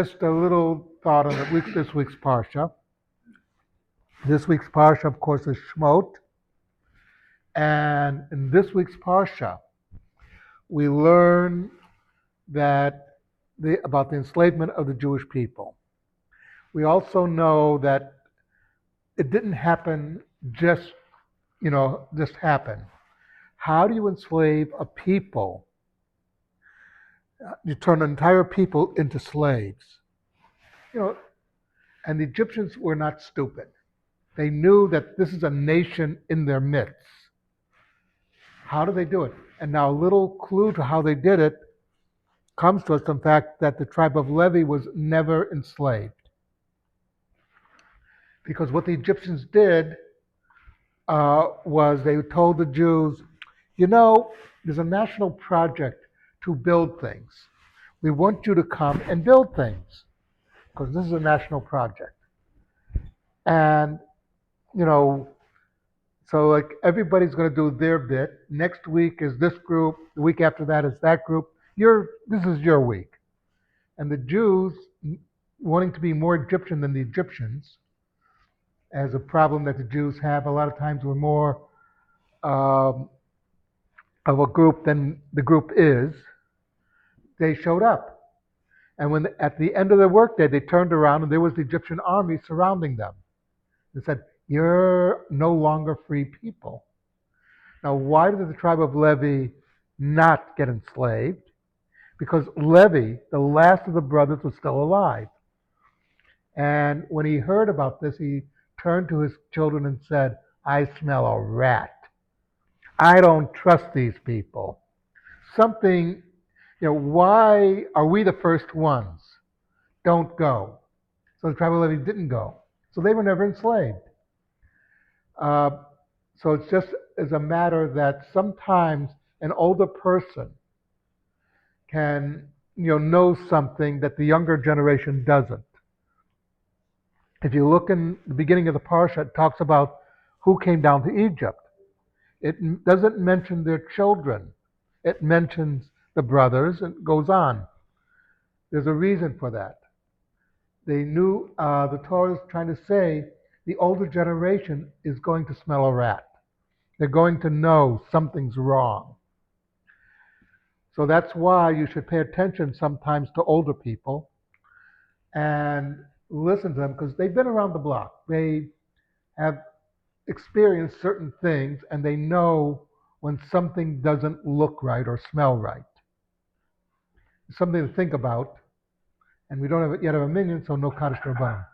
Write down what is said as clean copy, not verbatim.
Just a little thought on this week's parsha. This week's parsha, of course, is Shmot, and in this week's parsha, we learn that about the enslavement of the Jewish people. We also know that it didn't happen just happen. How do you enslave a people? You turn an entire people into slaves. You know, and the Egyptians were not stupid. They knew that this is a nation in their midst. How do they do it? And now a little clue to how they did it comes to us from the fact that the tribe of Levi was never enslaved. Because what the Egyptians did was they told the Jews, there's a national project to build things. We want you to come and build things because this is a national project. And, you know, so like everybody's going to do their bit. Next week is this group. The week after that is that group. This is your week. And the Jews, wanting to be more Egyptian than the Egyptians, as a problem that the Jews have, a lot of times we're more um, of a group than the group is. They showed up. And when at the end of their workday, they turned around and there was the Egyptian army surrounding them. They said, "You're no longer free people." Now, why did the tribe of Levi not get enslaved? Because Levi, the last of the brothers, was still alive. And when he heard about this, he turned to his children and said, "I smell a rat. I don't trust these people. Something, why are we the first ones? Don't go." So the tribe of Levi didn't go. So they were never enslaved. Uh, so it's just as a matter that sometimes an older person can, know something that the younger generation doesn't. If you look in the beginning of the parsha, it talks about who came down to Egypt. It doesn't mention their children. It mentions the brothers and goes on. There's a reason for that. They knew the Torah is trying to say the older generation is going to smell a rat. They're going to know something's wrong. So that's why you should pay attention sometimes to older people and listen to them because they've been around the block. They have experienced certain things and they know when something doesn't look right or smell right. It's something to think about. And we don't yet have a minyan, so no Kaddish Rabbanan.